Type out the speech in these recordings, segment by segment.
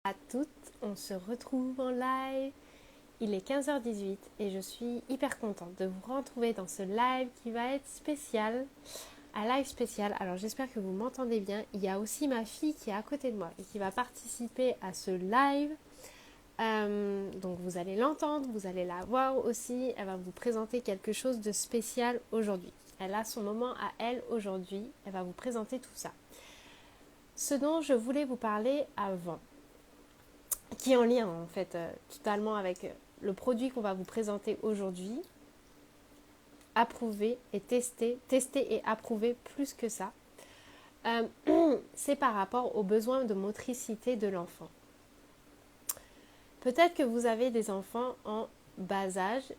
À toutes, on se retrouve en live. Il est 15h18 et je suis hyper contente de vous retrouver dans ce live qui va être spécial, un live spécial. Alors j'espère que vous m'entendez bien. Il y a aussi ma fille qui est à côté de moi et qui va participer à ce live. Donc vous allez l'entendre, vous allez la voir aussi. Elle va vous présenter quelque chose de spécial aujourd'hui. Elle a son moment à elle aujourd'hui. Elle va vous présenter tout ça. Ce dont je voulais vous parler avant, qui est en lien en fait totalement avec le produit qu'on va vous présenter aujourd'hui, approuvé et testé et approuvé plus que ça, c'est par rapport aux besoins de motricité de l'enfant. Peut-être que vous avez des enfants en bas âge,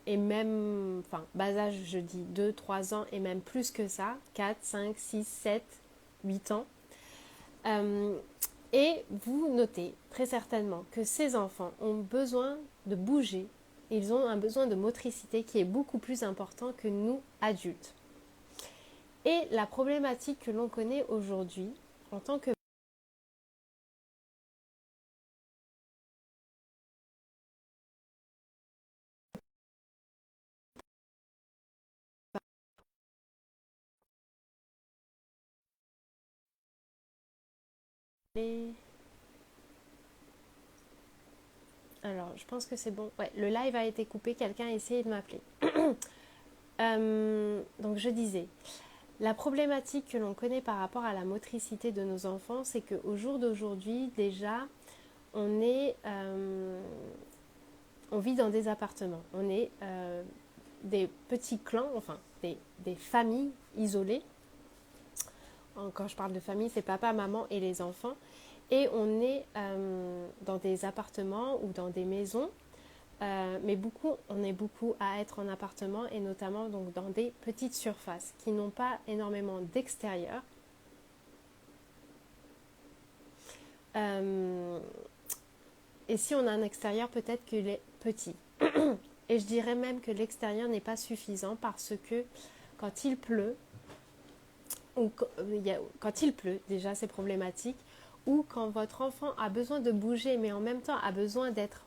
et même, enfin bas âge je dis 2, 3 ans et même plus que ça, 4, 5, 6, 7, 8 ans. Et vous notez très certainement que ces enfants ont besoin de bouger, ils ont un besoin de motricité qui est beaucoup plus important que nous, adultes. Et la problématique que l'on connaît aujourd'hui, en tant que alors, je pense que c'est bon. Ouais, le live a été coupé, quelqu'un a essayé de m'appeler. Donc je disais, la problématique que l'on connaît par rapport à la motricité de nos enfants, c'est qu'au jour d'aujourd'hui, déjà, on vit dans des appartements. On est des petits clans, enfin des familles isolées. Quand je parle de famille, c'est papa, maman et les enfants. Et on est dans des appartements ou dans des maisons. Mais on est beaucoup à être en appartement et notamment donc dans des petites surfaces qui n'ont pas énormément d'extérieur. Et si on a un extérieur, peut-être qu'il est petit. Et je dirais même que l'extérieur n'est pas suffisant parce que quand il pleut, déjà c'est problématique, ou quand votre enfant a besoin de bouger mais en même temps a besoin d'être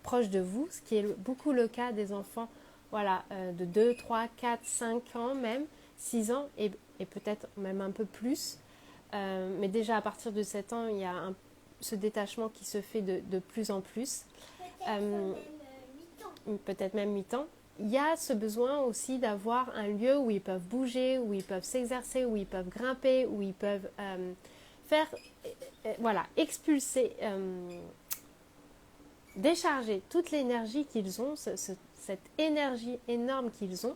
proche de vous, ce qui est beaucoup le cas des enfants de 2, 3, 4, 5 ans même, 6 ans et peut-être même un peu plus. Mais déjà à partir de 7 ans, il y a ce détachement qui se fait de plus en plus. Peut-être même 8 ans. Il y a ce besoin aussi d'avoir un lieu où ils peuvent bouger, où ils peuvent s'exercer, où ils peuvent grimper, où ils peuvent expulser, décharger toute l'énergie qu'ils ont, cette énergie énorme qu'ils ont,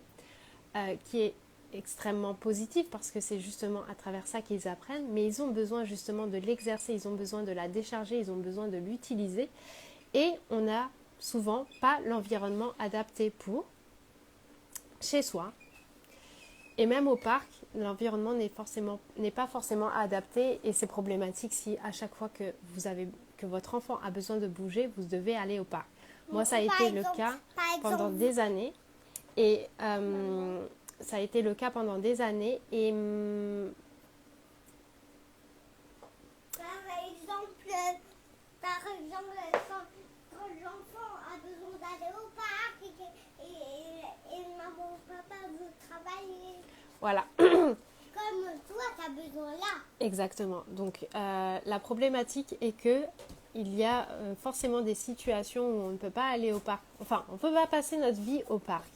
qui est extrêmement positive parce que c'est justement à travers ça qu'ils apprennent, mais ils ont besoin justement de l'exercer, ils ont besoin de la décharger, ils ont besoin de l'utiliser et on n'a souvent pas l'environnement adapté pour chez soi. Et même au parc, l'environnement n'est pas forcément adapté et c'est problématique si à chaque fois que votre enfant a besoin de bouger, vous devez aller au parc. Moi, ça a été le cas pendant des années et ça a été le cas pendant des années et par exemple, quand l'enfant a besoin d'aller au parc et maman ou papa veut travailler. Voilà. Comme toi, tu as besoin là. Exactement. Donc, la problématique est que il y a forcément des situations où on ne peut pas aller au parc. Enfin, on ne peut pas passer notre vie au parc.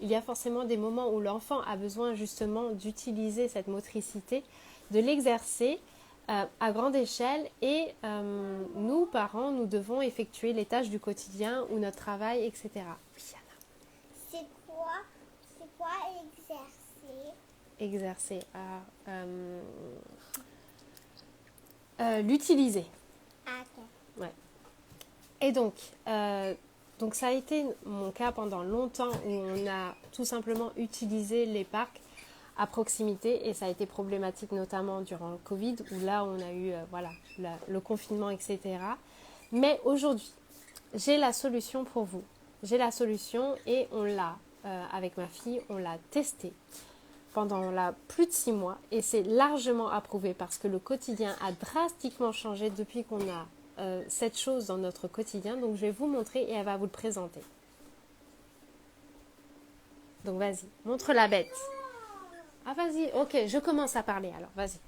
Il y a forcément des moments où l'enfant a besoin justement d'utiliser cette motricité, de l'exercer à grande échelle et nous, parents, nous devons effectuer les tâches du quotidien ou notre travail, etc. Oui, Anna. C'est quoi exercer? Exercer l'utiliser. Ah, ok. Ouais. Et donc ça a été mon cas pendant longtemps où on a tout simplement utilisé les parcs à proximité et ça a été problématique notamment durant le Covid où là on a eu le confinement, etc. Mais aujourd'hui, j'ai la solution pour vous. J'ai la solution et on l'a, avec ma fille, on l'a testé. pendant plus de 6 mois et c'est largement approuvé parce que le quotidien a drastiquement changé depuis qu'on a cette chose dans notre quotidien. Donc je vais vous montrer et elle va vous le présenter. Donc vas-y, montre la bête. Ah vas-y, ok, je commence à parler alors, vas-y.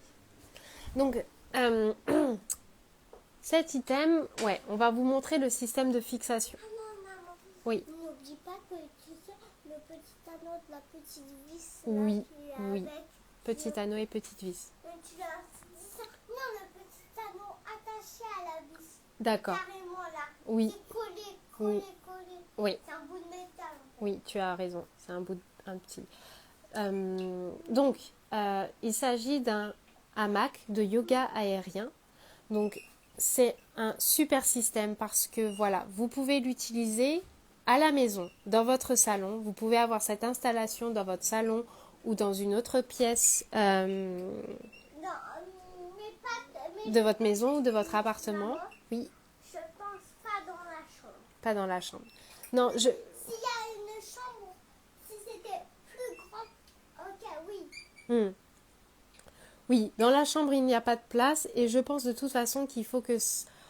Donc cet item, ouais, on va vous montrer le système de fixation. Maman, Oui. n'oublie pas que tu sais, le petit anneau de la petite vis. Oui, là, qui est oui. avec, Petit anneau et petite vis. tu as ça. Non, le petit anneau attaché à la vis. D'accord. Carrément là. Oui. C'est collé. Oui. Oui. C'est un bout de métal. En fait. Oui, tu as raison. C'est un petit. Donc, il s'agit d'un hamac de yoga aérien. Donc, c'est un super système parce que voilà, vous pouvez l'utiliser à la maison, dans votre salon. Vous pouvez avoir cette installation dans votre salon ou dans une autre pièce Non, mais de votre maison ou de votre appartement. Maman, Oui, je pense pas dans la chambre. pas dans la chambre. Non, S'il y a une chambre, si c'était plus grand, ok, oui. Oui, dans la chambre, il n'y a pas de place et je pense de toute façon qu'il faut que,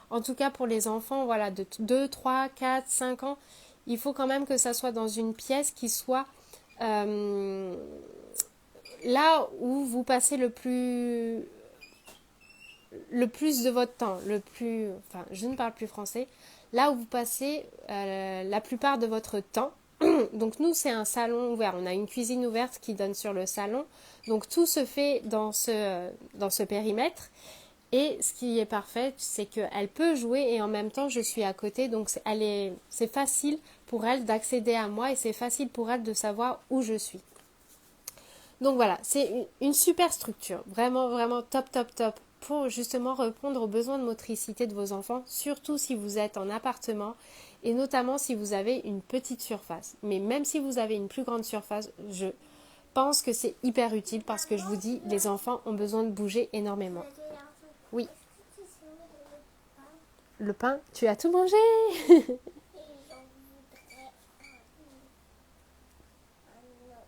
en tout cas pour les enfants, voilà, de 2, 3, 4, 5 ans, il faut quand même que ça soit dans une pièce qui soit là où vous passez le plus de votre temps, enfin, je ne parle plus français, là où vous passez la plupart de votre temps. Donc nous, c'est un salon ouvert. On a une cuisine ouverte qui donne sur le salon. Donc tout se fait dans ce périmètre. Et ce qui est parfait, c'est qu'elle peut jouer et en même temps, je suis à côté. Donc c'est facile pour elle d'accéder à moi et c'est facile pour elle de savoir où je suis. Donc voilà, c'est une super structure. Vraiment, vraiment top, top, top. Pour justement répondre aux besoins de motricité de vos enfants, surtout si vous êtes en appartement et notamment si vous avez une petite surface. Mais même si vous avez une plus grande surface, je pense que c'est hyper utile parce que je vous dis, les enfants ont besoin de bouger énormément. Oui. Le pain, tu as tout mangé?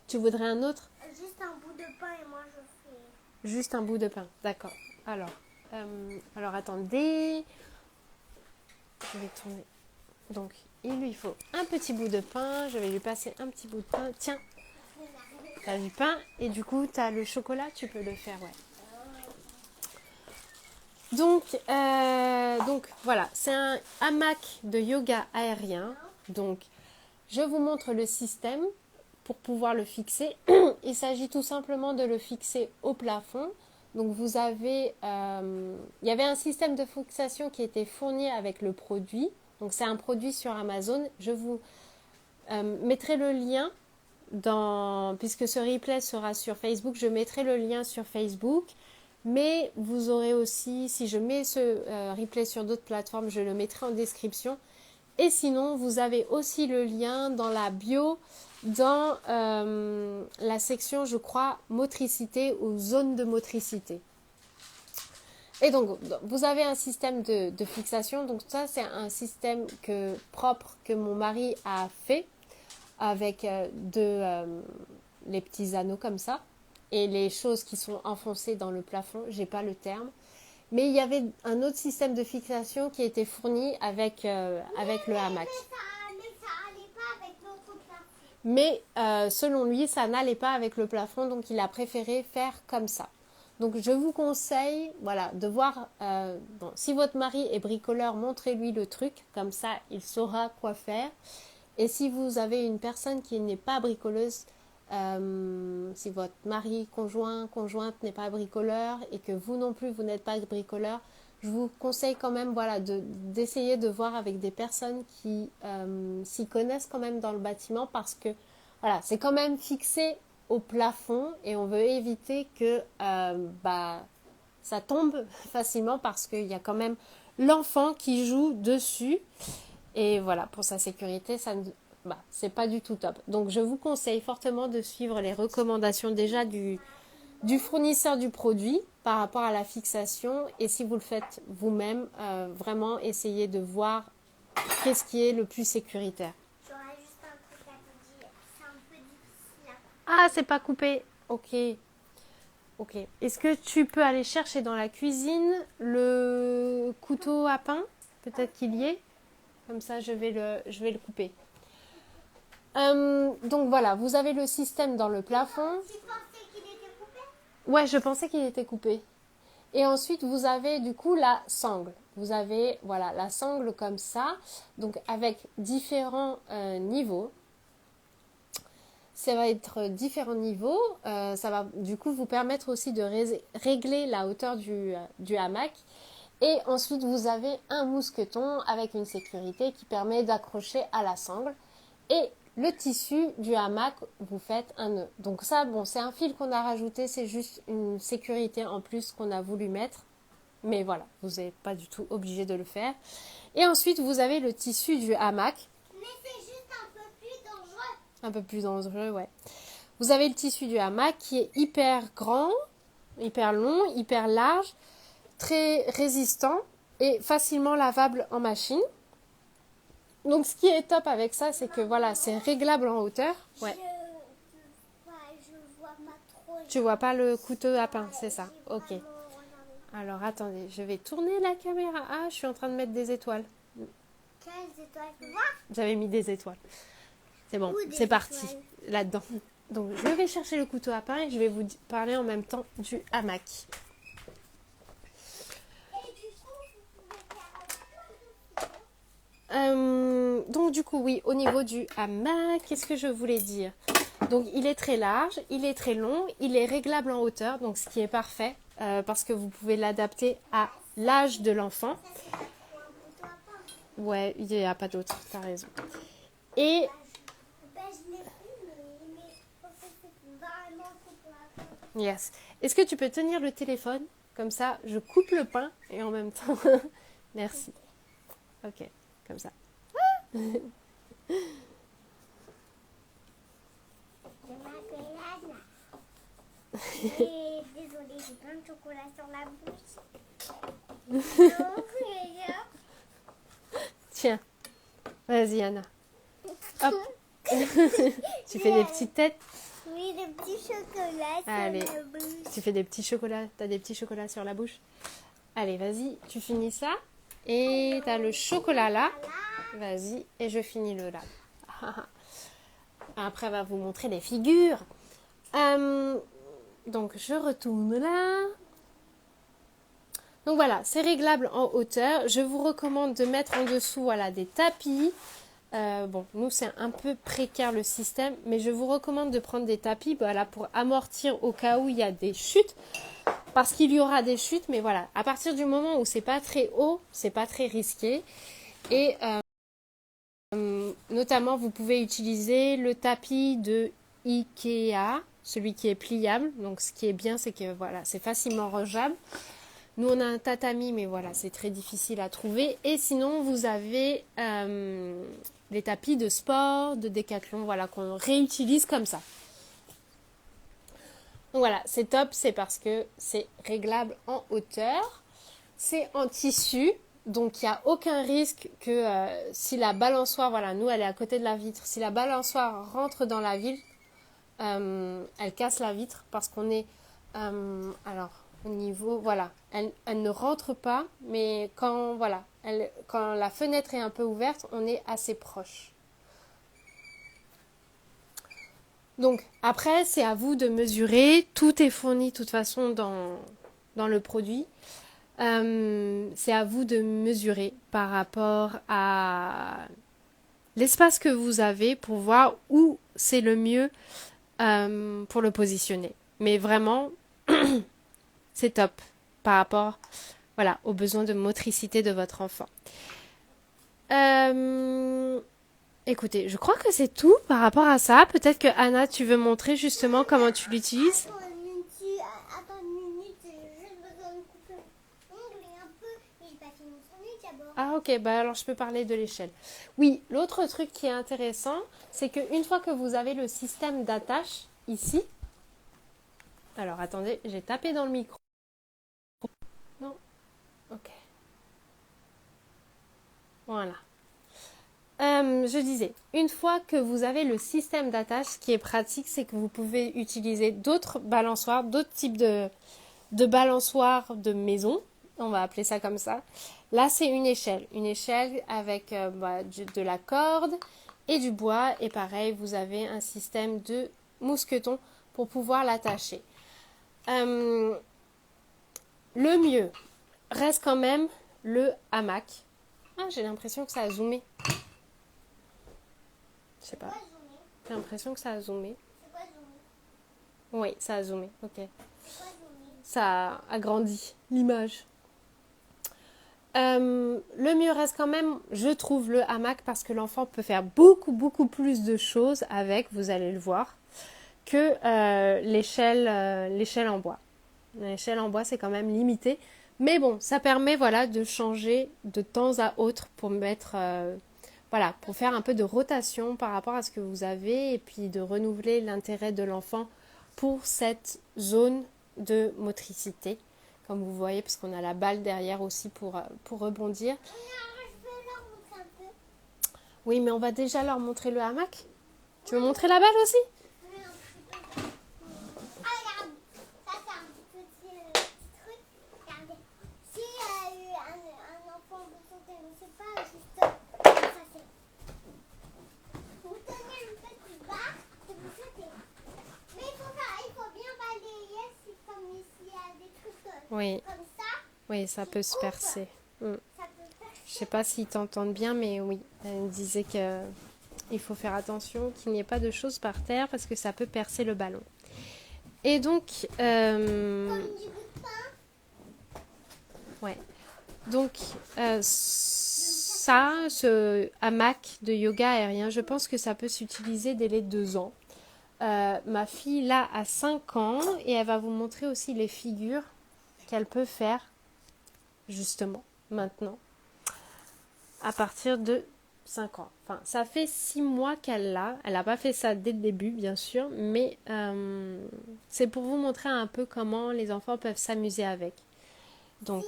Tu voudrais un autre? Juste un bout de pain et moi je fais. Juste un bout de pain, d'accord. Alors attendez. Je vais tourner. Donc, il lui faut un petit bout de pain. Je vais lui passer un petit bout de pain. Tiens, tu as du pain et du coup, tu as le chocolat. Tu peux le faire, ouais. Donc voilà, c'est un hamac de yoga aérien. Donc, je vous montre le système pour pouvoir le fixer. Il s'agit tout simplement de le fixer au plafond. Donc vous avez, il y avait un système de fixation qui était fourni avec le produit. Donc c'est un produit sur Amazon. Je vous mettrai le lien puisque ce replay sera sur Facebook, je mettrai le lien sur Facebook. Mais vous aurez aussi, si je mets ce replay sur d'autres plateformes, je le mettrai en description. Et sinon, vous avez aussi le lien dans la bio, dans la section, je crois, motricité ou zone de motricité. Et donc, vous avez un système de fixation. Donc ça, c'est un système propre que mon mari a fait avec les petits anneaux comme ça. Et les choses qui sont enfoncées dans le plafond, j'ai pas le terme. Mais il y avait un autre système de fixation qui était fourni avec le hamac. Mais ça allait pas avec notre plafond. Mais selon lui, ça n'allait pas avec le plafond, donc il a préféré faire comme ça. Donc je vous conseille, voilà, de voir, si votre mari est bricoleur, montrez-lui le truc, comme ça il saura quoi faire. Et si vous avez une personne qui n'est pas bricoleuse, si votre mari, conjointe n'est pas bricoleur et que vous non plus, vous n'êtes pas bricoleur, je vous conseille quand même d'essayer de voir avec des personnes qui s'y connaissent quand même dans le bâtiment parce que voilà, c'est quand même fixé au plafond et on veut éviter que ça tombe facilement parce qu'il y a quand même l'enfant qui joue dessus et voilà, pour sa sécurité, c'est pas du tout top. Donc je vous conseille fortement de suivre les recommandations déjà du fournisseur du produit par rapport à la fixation et si vous le faites vous-même, vraiment essayez de voir qu'est-ce qui est le plus sécuritaire. J'aurais juste un truc à te dire. C'est un peu difficile à Ah, c'est pas coupé. Ok. Ok. Est-ce que tu peux aller chercher dans la cuisine le couteau à pain? Peut-être qu'il y est. Comme ça, je vais le couper. Donc voilà, vous avez le système dans le plafond. Tu pensais qu'il était coupé? Ouais, je pensais qu'il était coupé. Et ensuite, vous avez du coup la sangle. Vous avez voilà la sangle comme ça, donc avec différents niveaux. Ça va être différents niveaux. Ça va du coup vous permettre aussi de régler la hauteur du hamac. Et ensuite, vous avez un mousqueton avec une sécurité qui permet d'accrocher à la sangle. Et le tissu du hamac, vous faites un nœud. Donc ça, bon, c'est un fil qu'on a rajouté, c'est juste une sécurité en plus qu'on a voulu mettre. Mais voilà, vous n'êtes pas du tout obligé de le faire. Et ensuite, vous avez le tissu du hamac. Mais c'est juste un peu plus dangereux. Un peu plus dangereux, ouais. Vous avez le tissu du hamac qui est hyper grand, hyper long, hyper large, très résistant et facilement lavable en machine. Donc ce qui est top avec ça, c'est que voilà, c'est réglable en hauteur. Ouais. Je vois pas trop. Tu vois pas le couteau à pain, c'est ça. J'ai Ok. vraiment regardé. Alors attendez, je vais tourner la caméra. Ah, je suis en train de mettre des étoiles. Quelles étoiles tu vois? J'avais mis des étoiles. C'est bon, Où des c'est parti étoiles? là-dedans. Donc je vais chercher le couteau à pain et je vais vous parler en même temps du hamac. Et du coup, vous pouvez faire Donc du coup, oui, au niveau du hamac, qu'est-ce que je voulais dire? Donc il est très large, il est très long, il est réglable en hauteur, donc ce qui est parfait parce que vous pouvez l'adapter à l'âge de l'enfant. un couteau à pain. Ouais, il n'y a pas d'autre, t'as raison. Et Ben, je l'ai vu, mais en fait, c'est vraiment un couteau à pain. yes. Est-ce que tu peux tenir le téléphone? Comme ça, je coupe le pain et en même temps. Merci. Ok, comme ça. Je m'appelle Anna. Et désolée, j'ai plein de chocolat sur la bouche. Oh, regarde. Tiens, vas-y Anna. Hop. Tu fais des petites têtes. Oui, des petits chocolats Allez. sur la bouche. Tu fais des petits chocolats. T'as des petits chocolats sur la bouche. Allez, vas-y, tu finis ça. Et t'as le chocolat là. Vas-y, et je finis le là. Après, on va vous montrer les figures. Donc, je retourne là. Donc voilà, c'est réglable en hauteur. Je vous recommande de mettre en dessous voilà, des tapis. Bon, nous, c'est un peu précaire le système, mais je vous recommande de prendre des tapis voilà, pour amortir au cas où il y a des chutes. Parce qu'il y aura des chutes, mais voilà, à partir du moment où c'est pas très haut, c'est pas très risqué. Et notamment, vous pouvez utiliser le tapis de Ikea, celui qui est pliable. Donc, ce qui est bien, c'est que voilà, c'est facilement rangeable. Nous, on a un tatami, mais voilà, c'est très difficile à trouver. Et sinon, vous avez les tapis de sport, de Décathlon, voilà, qu'on réutilise comme ça. Donc voilà, c'est top, c'est parce que c'est réglable en hauteur. C'est en tissu, donc il n'y a aucun risque que si la balançoire, voilà, nous, elle est à côté de la vitre. Si la balançoire rentre dans la vitre, elle casse la vitre parce qu'on est... alors, au niveau, voilà, elle ne rentre pas, mais quand, voilà, quand la fenêtre est un peu ouverte, on est assez proche. Donc, après, c'est à vous de mesurer. Tout est fourni, de toute façon, dans le produit. C'est à vous de mesurer par rapport à l'espace que vous avez pour voir où c'est le mieux pour le positionner. Mais vraiment, c'est top par rapport voilà, aux besoins de motricité de votre enfant. Écoutez, je crois que c'est tout par rapport à ça. Peut-être que Anna, tu veux montrer justement comment tu l'utilises. Attends une minute, j'ai juste besoin de couper l'ongle et un peu. Mais j'ai pas fini son nez d'abord. Ah ok, bah alors je peux parler de l'échelle. Oui, l'autre truc qui est intéressant, c'est qu'une fois que vous avez le système d'attache ici, alors attendez, j'ai tapé dans le micro. Non, ok. Voilà. je disais, une fois que vous avez le système d'attache, ce qui est pratique, c'est que vous pouvez utiliser d'autres balançoires, d'autres types de balançoires de maison, on va appeler ça comme ça. Là, c'est une échelle avec de la corde et du bois. Et pareil, vous avez un système de mousqueton pour pouvoir l'attacher. Le mieux reste quand même le hamac. Ah, j'ai l'impression que ça a zoomé. Je sais pas. J'ai l'impression que ça a zoomé. C'est quoi zoomer? Oui, ça a zoomé. Ok. C'est quoi zoomer? Ça a agrandi l'image. Le mieux reste quand même, je trouve, le hamac parce que l'enfant peut faire beaucoup plus de choses avec, vous allez le voir, que l'échelle en bois. L'échelle en bois, c'est quand même limité. Mais bon, ça permet de changer de temps à autre pour pour faire un peu de rotation par rapport à ce que vous avez et puis de renouveler l'intérêt de l'enfant pour cette zone de motricité. Comme vous voyez, parce qu'on a la balle derrière aussi pour rebondir. Je peux leur montrer un peu. Oui, mais on va déjà leur montrer le hamac. Tu veux montrer la balle aussi? Ah, regarde, ça c'est un petit truc. Regardez, si un enfant de santé ne sait pas, juste ça c'est. Vous tenez une petite barre et vous sautez. Mais il faut bien balayer, c'est comme ici, il y a des trucs Oui, comme ça. oui, ça peut se percer. Ça peut Je sais pas s'ils t'entendent bien, mais oui, elle me disait que il faut faire attention qu'il n'y ait pas de choses par terre parce que ça peut percer le ballon. Et donc, comme du bout de pain. ouais. Donc, ce hamac de yoga aérien, je pense que ça peut s'utiliser dès les 2 ans. Ma fille, là, a 5 ans et elle va vous montrer aussi les figures qu'elle peut faire, justement, maintenant, à partir de 5 ans. Enfin, ça fait 6 mois qu'elle l'a. Elle n'a pas fait ça dès le début, bien sûr, mais c'est pour vous montrer un peu comment les enfants peuvent s'amuser avec. Donc,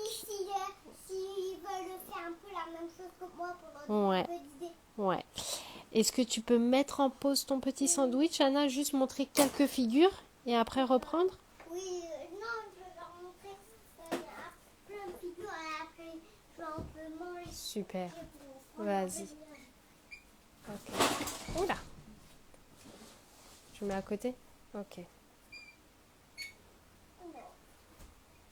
S'ils veulent faire un peu la même chose que moi pour leur donner un peu d'idées. ouais. Est-ce que tu peux mettre en pause ton petit sandwich, Anna, juste montrer quelques figures et après reprendre? Oui, non, je vais leur montrer plein de figures et après je vais manger. Super. Vas-y. Ok. Oula. Je mets à côté? Ok. Non,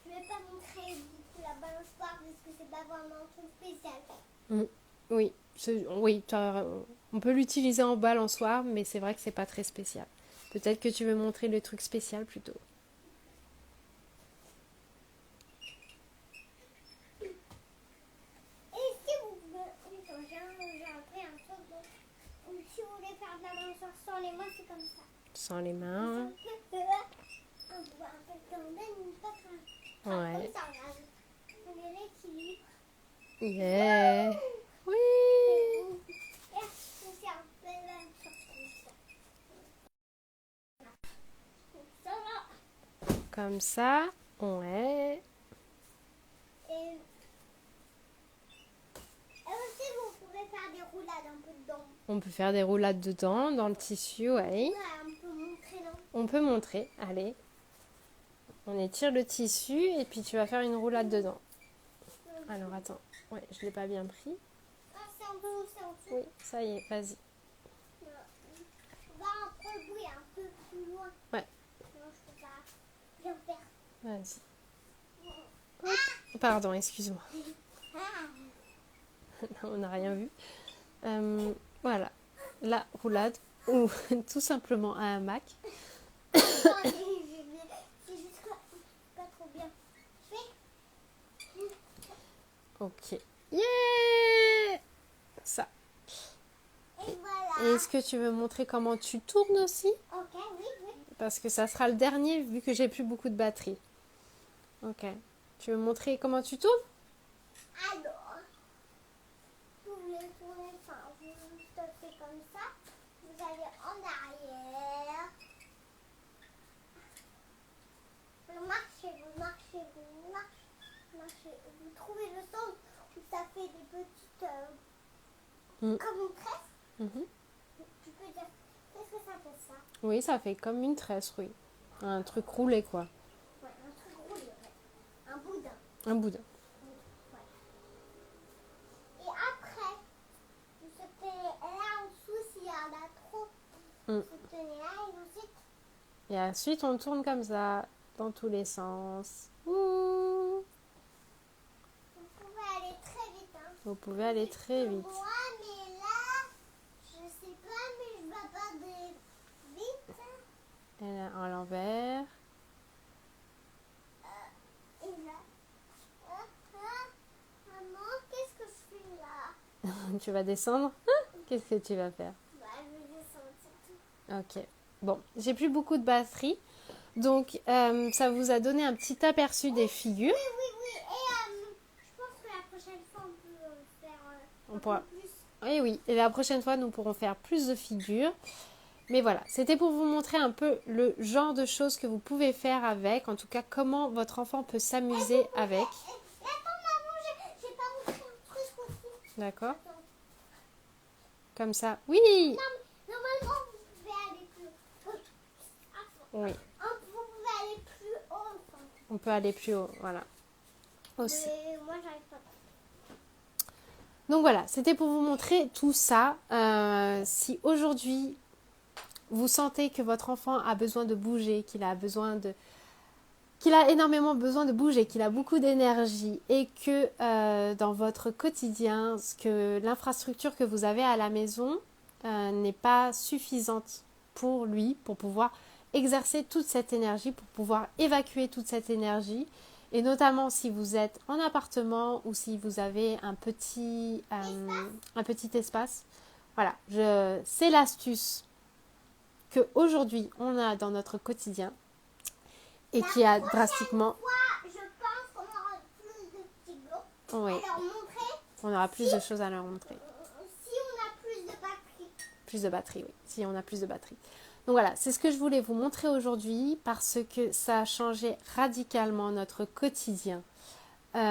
je vais pas montrer du coup la balançoire parce que c'est pas vraiment un truc spécial. Oui, oui, on peut l'utiliser en balançoire, mais c'est vrai que c'est pas très spécial. Peut-être que tu veux montrer le truc spécial plutôt. Et si vous j'ai appris un truc, si vous voulez faire de la balançoire sans les mains, c'est comme ça. Sans les mains. Un peu comme pas comme Ouais. ça, regarde. On est l'équilibre. Yeah. Oui. Et c'est un peu la même chose comme ça. Ça va. Comme ça. Ouais. Et aussi, vous pouvez faire des roulades un peu dedans. On peut faire des roulades dedans, dans le tissu, ouais. Ouais, on peut montrer, non? On peut montrer, allez. On étire le tissu et puis tu vas faire une roulade dedans. Alors attends, ouais, je l'ai pas bien pris. Ah, c'est un peu c'est Oui, ça y est, vas-y. On va un peu oui, un peu plus loin. Ouais. Non, je peux pas bien faire. Vas-y. Hop. Pardon, excuse-moi. Ah. On n'a rien vu. Voilà, la roulade ou tout simplement un hamac. C'est juste pas trop bien fait. Ok. Yeah. Ça. Et voilà. Et est-ce que tu veux montrer comment tu tournes aussi? Ok, oui. Parce que ça sera le dernier vu que j'ai plus beaucoup de batterie. Ok. Tu veux montrer comment tu tournes? Alors, vous voulez tourner, vous juste faites comme ça. Vous allez en arrière. Vous marchez. Vous trouvez le sens où ça fait des petites... comme une tresse. Mhm. Tu peux dire, qu'est-ce que ça fait ça? Oui, ça fait comme une tresse, oui. Un truc roulé, quoi. Ouais, un truc roulé, ouais. Un boudin. Un boudin. Ouais. Et après, vous se tenez là en dessous s'il y en a trop. Mm. Vous se tenez là et ensuite, Et ensuite, on tourne comme ça, dans tous les sens. Ouh. vous pouvez aller très vite. Hein. Vous pouvez aller très vite. Moi, mais là, je sais pas, mais je vais pas de vite. Et là, à l'envers. Et là, maman, qu'est-ce que je fais là? Tu vas descendre. Qu'est-ce que tu vas faire? Bah, je vais descendre, c'est tout. Ok. Bon, j'ai plus beaucoup de batterie. Donc, ça vous a donné un petit aperçu des figures. Oui. Et je pense que la prochaine fois, on peut faire On un pourra... peu plus. Oui, oui. Et la prochaine fois, nous pourrons faire plus de figures. Mais voilà, c'était pour vous montrer un peu le genre de choses que vous pouvez faire avec. En tout cas, comment votre enfant peut s'amuser avec. Et attends, maman, j'ai pas montré un truc aussi. D'accord? Attends. Comme ça. Oui! Non, normalement, vous pouvez aller plus haut. Oui, Vous pouvez aller plus haut. Enfin. on peut aller plus haut. Voilà. Aussi. Mais moi, j'arrive pas. Donc voilà, c'était pour vous montrer tout ça. Si aujourd'hui, vous sentez que votre enfant a besoin de bouger, qu'il a énormément besoin de bouger, qu'il a beaucoup d'énergie et que dans votre quotidien, que l'infrastructure que vous avez à la maison n'est pas suffisante pour lui, pour pouvoir exercer toute cette énergie, pour pouvoir évacuer toute cette énergie. Et notamment si vous êtes en appartement ou si vous avez un petit espace. Voilà, c'est l'astuce qu'aujourd'hui on a dans notre quotidien et qui a drastiquement... Je pense qu'on aura plus de petits blocs Oui, à leur montrer. on aura plus de choses à leur montrer. Si on a plus de batterie. Plus de batterie, oui, si on a plus de batterie. Donc voilà, c'est ce que je voulais vous montrer aujourd'hui parce que ça a changé radicalement notre quotidien. Oui.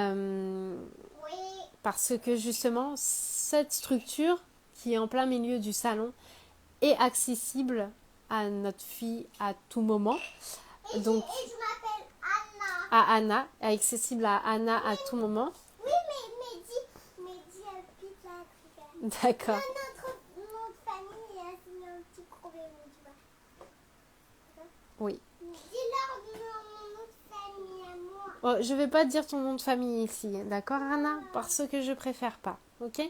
Parce que justement, cette structure qui est en plein milieu du salon est accessible à notre fille à tout moment. Donc, Et je m'appelle Anna. à Anna, accessible à Anna à tout moment. Oui, mais Mehdi habite là. D'accord. Notre nom de famille est assigné un petit problème, tu vois. Oui. Dis-leur mon nom de famille à moi. Oh, je vais pas te dire ton nom de famille ici, d'accord Anna? Parce que je préfère pas, ok?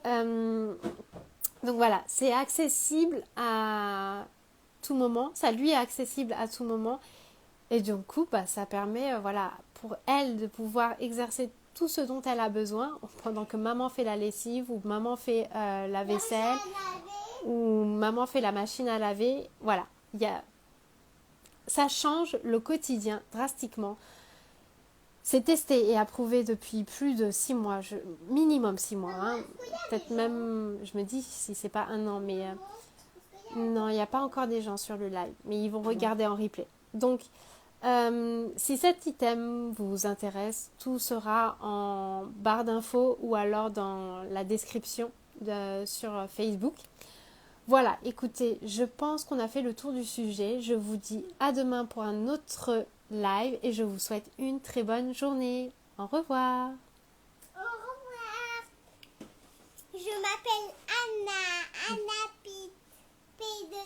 Donc voilà, c'est accessible à tout moment, ça lui est accessible à tout moment et du coup ça permet voilà, pour elle de pouvoir exercer tout ce dont elle a besoin pendant que maman fait la lessive ou maman fait la vaisselle ou maman fait la machine à laver. Voilà, ça change le quotidien drastiquement. C'est testé et approuvé depuis plus de 6 mois, minimum 6 mois. Hein. Peut-être même, je me dis si c'est pas un an, mais non, il n'y a pas encore des gens sur le live, mais ils vont regarder en replay. Donc, si cet item vous intéresse, tout sera en barre d'infos ou alors dans la description sur Facebook. Voilà, écoutez, je pense qu'on a fait le tour du sujet. Je vous dis à demain pour un autre live et je vous souhaite une très bonne journée. Au revoir. Au revoir. Je m'appelle Anna. Anna P de